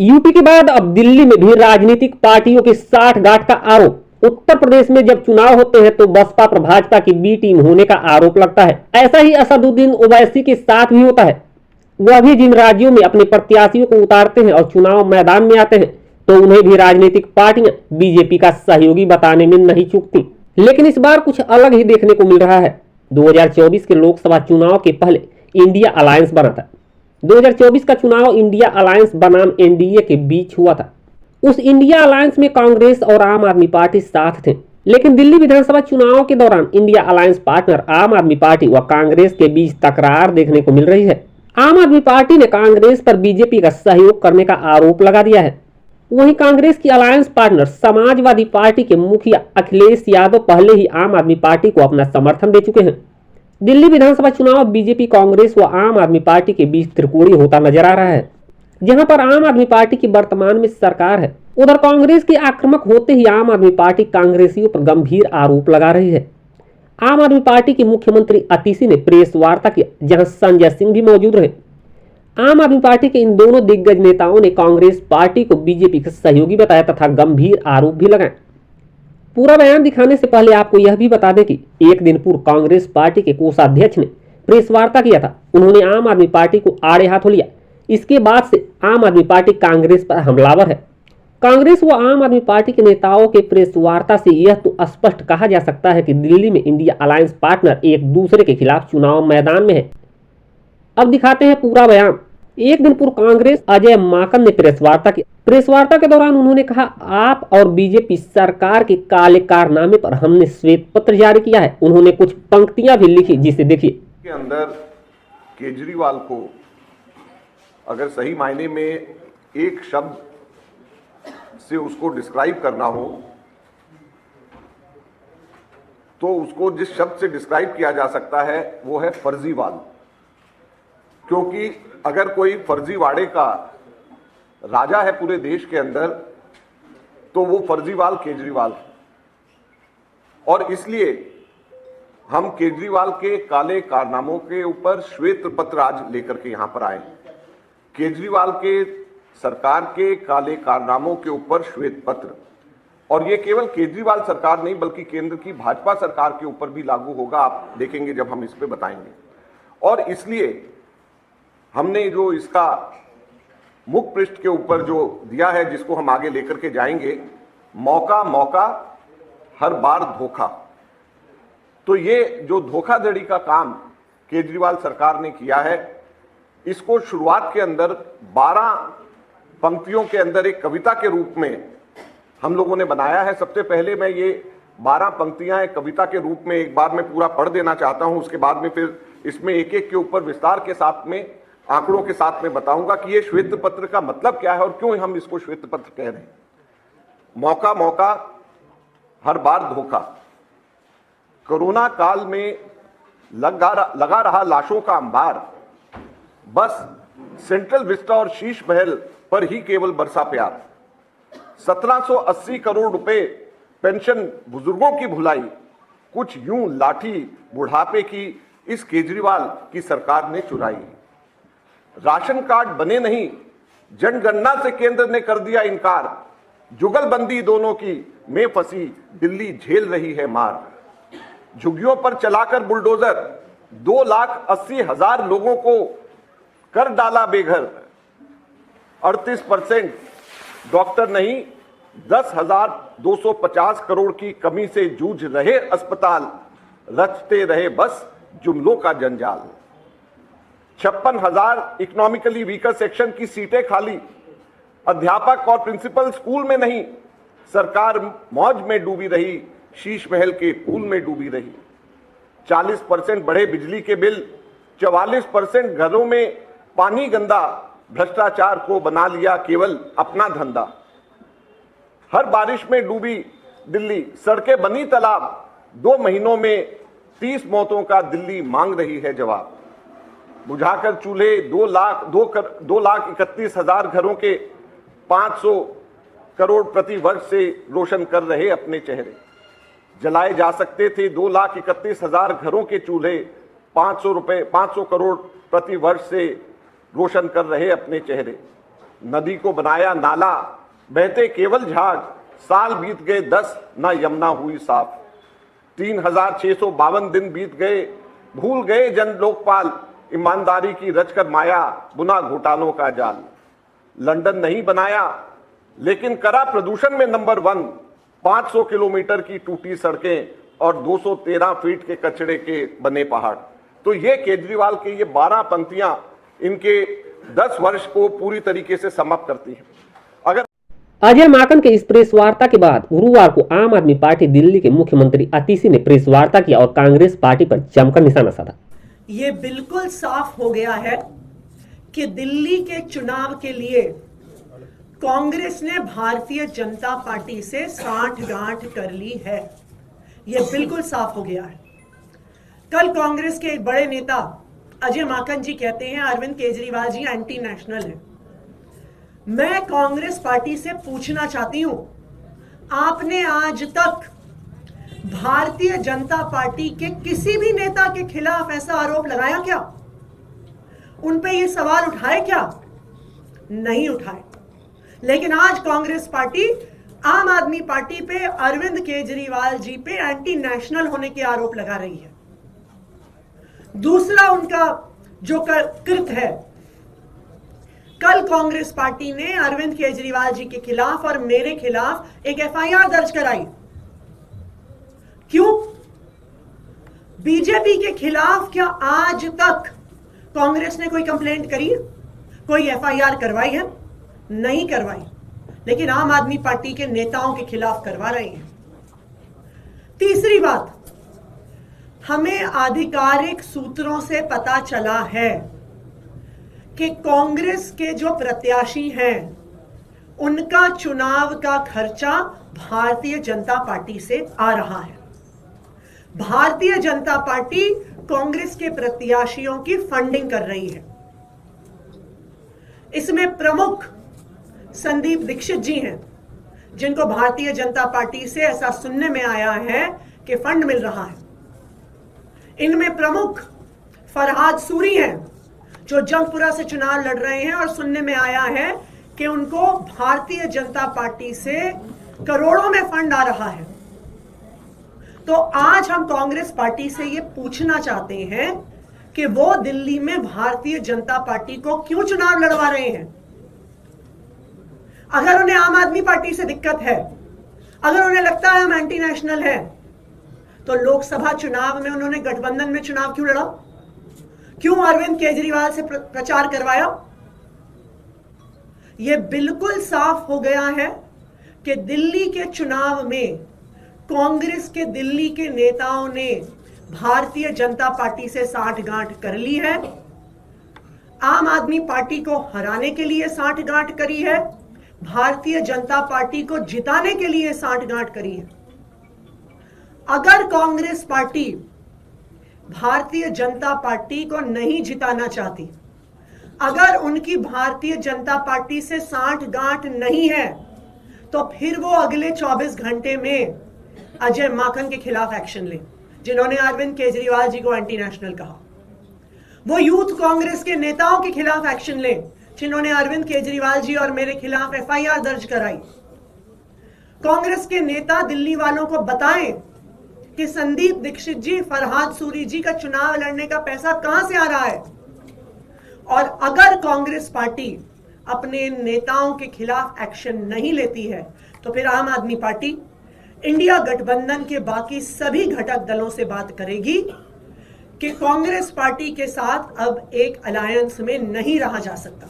UP के बाद अब दिल्ली में भी राजनीतिक पार्टियों की साठगांठ का आरोप। उत्तर प्रदेश में जब चुनाव होते हैं तो बसपा पर भाजपा की बी टीम होने का आरोप लगता है। ऐसा ही असदुद्दीन ओवैसी के साथ भी होता है। वह भी जिन राज्यों में अपने प्रत्याशियों को उतारते हैं और चुनाव मैदान में आते हैं तो उन्हें भी राजनीतिक पार्टियां बीजेपी का सहयोगी बताने में नहीं चूकती। लेकिन इस बार कुछ अलग ही देखने को मिल रहा है। 2024 के लोकसभा चुनाव के पहले इंडिया अलायंस बना था। 2024 का चुनाव इंडिया अलायंस बनाम एनडीए के बीच हुआ था। उस इंडिया अलायंस में कांग्रेस और आम आदमी पार्टी साथ थे। लेकिन दिल्ली विधानसभा चुनाव के दौरान इंडिया अलायंस पार्टनर आम आदमी पार्टी व कांग्रेस के बीच तकरार देखने को मिल रही है। आम आदमी पार्टी ने कांग्रेस पर बीजेपी का सहयोग करने का आरोप लगा दिया है। वहीं कांग्रेस की अलायंस पार्टनर समाजवादी पार्टी के मुखिया अखिलेश यादव पहले ही आम आदमी पार्टी को अपना समर्थन दे चुके हैं। दिल्ली विधानसभा चुनाव बीजेपी, कांग्रेस व आम आदमी पार्टी के बीच त्रिकोणीय होता नजर आ रहा है, जहां पर आम आदमी पार्टी की वर्तमान में सरकार है। उधर कांग्रेस के आक्रामक होते ही आम आदमी पार्टी कांग्रेसियों पर गंभीर आरोप लगा रही है। आम आदमी पार्टी के मुख्यमंत्री अतीशी ने प्रेस वार्ता की, जहां संजय सिंह भी मौजूद रहे। आम आदमी पार्टी के इन दोनों दिग्गज नेताओं ने कांग्रेस पार्टी को बीजेपी का सहयोगी बताया तथा गंभीर आरोप भी लगाए। पूरा बयान दिखाने से पहले आपको यह भी बता दें कि एक दिन पूर्व कांग्रेस पार्टी के कोषाध्यक्ष ने प्रेस वार्ता किया था। उन्होंने आम आदमी पार्टी को आड़े हाथों लिया। इसके बाद से आम आदमी पार्टी कांग्रेस पर हमलावर है। कांग्रेस व आम आदमी पार्टी के नेताओं के प्रेस वार्ता से यह तो स्पष्ट कहा जा सकता है कि दिल्ली में इंडिया अलायंस पार्टनर एक दूसरे के खिलाफ चुनाव मैदान में है। अब दिखाते हैं पूरा बयान। एक दिन पूर्व कांग्रेस अजय माकन ने प्रेस वार्ता की। प्रेस वार्ता के दौरान उन्होंने कहा, आप और बीजेपी सरकार के काले कारनामे पर हमने श्वेत पत्र जारी किया है। उन्होंने कुछ पंक्तियां भी लिखी, जिसे देखिए। के अंदर केजरीवाल को अगर सही मायने में एक शब्द से उसको डिस्क्राइब करना हो तो उसको जिस शब्द से डिस्क्राइब किया जा सकता है वो है फर्जीवाल। क्योंकि अगर कोई फर्जीवाड़े का राजा है पूरे देश के अंदर तो वो फर्जीवाल केजरीवाल है। और इसलिए हम केजरीवाल के काले कारनामों के ऊपर श्वेत पत्र आज लेकर के यहां पर आए। केजरीवाल के सरकार के काले कारनामों के ऊपर श्वेत पत्र, और ये केवल केजरीवाल सरकार नहीं बल्कि केंद्र की भाजपा सरकार के ऊपर भी लागू होगा। आप देखेंगे जब हम इस पे बताएंगे। और इसलिए हमने जो इसका मुख पृष्ठ के ऊपर जो दिया है, जिसको हम आगे लेकर के जाएंगे, मौका मौका हर बार धोखा। तो ये जो धोखाधड़ी का काम केजरीवाल सरकार ने किया है, इसको शुरुआत के अंदर 12 पंक्तियों के अंदर एक कविता के रूप में हम लोगों ने बनाया है। सबसे पहले मैं ये 12 पंक्तियां एक कविता के रूप में एक बार में पूरा पढ़ देना चाहता हूं। उसके बाद में फिर इसमें एक एक के ऊपर विस्तार के साथ में, आंकड़ों के साथ में बताऊंगा कि ये श्वेत पत्र का मतलब क्या है और क्यों हम इसको श्वेत पत्र कह रहे हैं। मौका मौका हर बार धोखा। कोरोना काल में लगा रहा लाशों का अंबार, बस सेंट्रल विस्टा और शीश महल पर ही केवल बरसा प्यार। 1780 करोड़ रुपए पेंशन बुजुर्गों की भुलाई, कुछ यूं लाठी बुढ़ापे की इस केजरीवाल की सरकार ने चुराई। राशन कार्ड बने नहीं, जनगणना से केंद्र ने कर दिया इनकार। जुगलबंदी दोनों की में फंसी दिल्ली झेल रही है मार। झुग्गियों पर चलाकर बुलडोजर 2,80,000 लोगों को कर डाला बेघर। 38% डॉक्टर नहीं, 10,250 करोड़ की कमी से जूझ रहे अस्पताल। रचते रहे बस जुमलों का जंजाल। 56,000 इकोनॉमिकली वीकर सेक्शन की सीटें खाली। अध्यापक और प्रिंसिपल स्कूल में नहीं, सरकार मौज में डूबी रही, शीश महल के पूल में डूबी रही। 40% बढ़े बिजली के बिल, 44% घरों में पानी गंदा। भ्रष्टाचार को बना लिया केवल अपना धंधा। हर बारिश में डूबी दिल्ली, सड़कें बनी तालाब। 2 महीनों में 30 मौतों का दिल्ली मांग रही है जवाब। बुझाकर चूल्हे 2,31,000 घरों के 500 करोड़ प्रति वर्ष से रोशन कर रहे अपने चेहरे। जलाए जा सकते थे 2,31,000 घरों के चूल्हे, 500 करोड़ प्रति वर्ष से रोशन कर रहे अपने चेहरे। नदी को बनाया नाला, बहते केवल झाग, साल बीत गए 10 ना यमुना हुई साफ। 3652 दिन बीत गए, भूल गए जन लोकपाल, ईमानदारी की रचकर माया, बुना घोटालों का जाल। लंदन नहीं बनाया लेकिन करा प्रदूषण में नंबर 1, 500 किलोमीटर की टूटी सड़कें और 213 फीट के कचरे के बने पहाड़। तो ये केजरीवाल के ये 12 पंक्तियां इनके 10 वर्ष को पूरी तरीके से समाप्त करती हैं। अगर अजय माकन के इस प्रेस वार्ता के बाद गुरुवार को आम आदमी पार्टी दिल्ली के मुख्यमंत्री आतिशी ने प्रेस वार्ता किया और कांग्रेस पार्टी पर जमकर निशाना साधा। ये बिल्कुल साफ हो गया है कि दिल्ली के चुनाव के लिए कांग्रेस ने भारतीय जनता पार्टी से साठगांठ कर ली है। यह बिल्कुल साफ हो गया है। कल कांग्रेस के एक बड़े नेता अजय माकन जी कहते हैं अरविंद केजरीवाल जी एंटी नेशनल है। मैं कांग्रेस पार्टी से पूछना चाहती हूं, आपने आज तक भारतीय जनता पार्टी के किसी भी नेता के खिलाफ ऐसा आरोप लगाया क्या? उन पे ये सवाल उठाए क्या? नहीं उठाए। लेकिन आज कांग्रेस पार्टी आम आदमी पार्टी पे अरविंद केजरीवाल जी पे एंटी नेशनल होने के आरोप लगा रही है। दूसरा उनका जो कृत है, कल कांग्रेस पार्टी ने अरविंद केजरीवाल जी के खिलाफ और मेरे खिलाफ एक एफआईआर दर्ज कराई। क्यों? बीजेपी के खिलाफ क्या आज तक कांग्रेस ने कोई कंप्लेंट करी है? कोई एफआईआर करवाई है? नहीं करवाई। लेकिन आम आदमी पार्टी के नेताओं के खिलाफ करवा रहे हैं। तीसरी बात, हमें आधिकारिक सूत्रों से पता चला है कि कांग्रेस के जो प्रत्याशी हैं उनका चुनाव का खर्चा भारतीय जनता पार्टी से आ रहा है। भारतीय जनता पार्टी कांग्रेस के प्रत्याशियों की फंडिंग कर रही है। इसमें प्रमुख संदीप दीक्षित जी हैं, जिनको भारतीय जनता पार्टी से ऐसा सुनने में आया है कि फंड मिल रहा है। इनमें प्रमुख फरहाद सूरी हैं, जो जंगपुरा से चुनाव लड़ रहे हैं और सुनने में आया है कि उनको भारतीय जनता पार्टी से करोड़ों में फंड आ रहा है। तो आज हम कांग्रेस पार्टी से ये पूछना चाहते हैं कि वो दिल्ली में भारतीय जनता पार्टी को क्यों चुनाव लड़वा रहे हैं? अगर उन्हें आम आदमी पार्टी से दिक्कत है, अगर उन्हें लगता है हम एंटी नेशनल है, तो लोकसभा चुनाव में उन्होंने गठबंधन में चुनाव क्यों लड़ा? क्यों अरविंद केजरीवाल से प्रचार करवाया? यह बिल्कुल साफ हो गया है कि दिल्ली के चुनाव में कांग्रेस के दिल्ली के नेताओं ने भारतीय जनता पार्टी से साठगांठ कर ली है। आम आदमी पार्टी को हराने के लिए साठगांठ करी है, भारतीय जनता पार्टी को जिताने के लिए साठगांठ करी है। अगर कांग्रेस पार्टी भारतीय जनता पार्टी को नहीं जिताना चाहती, अगर उनकी भारतीय जनता पार्टी से साठगांठ नहीं है, तो फिर वो अगले 24 घंटे में अजय माकन के खिलाफ एक्शन ले, जिन्होंने अरविंद केजरीवाल जी को एंटी नेशनल कहा। वो यूथ कांग्रेस के नेताओं के खिलाफ एक्शन ले, जिन्होंने अरविंद केजरीवाल जी और मेरे खिलाफ एफआईआर दर्ज कराई। कांग्रेस के नेता दिल्ली वालों को बताएं कि संदीप दीक्षित जी, फरहाद सूरी जी का चुनाव लड़ने का पैसा कहां से आ रहा है। और अगर कांग्रेस पार्टी अपने नेताओं के खिलाफ एक्शन नहीं लेती है, तो फिर आम आदमी पार्टी इंडिया गठबंधन के बाकी सभी घटक दलों से बात करेगी कि कांग्रेस पार्टी के साथ अब एक अलायंस में नहीं रहा जा सकता।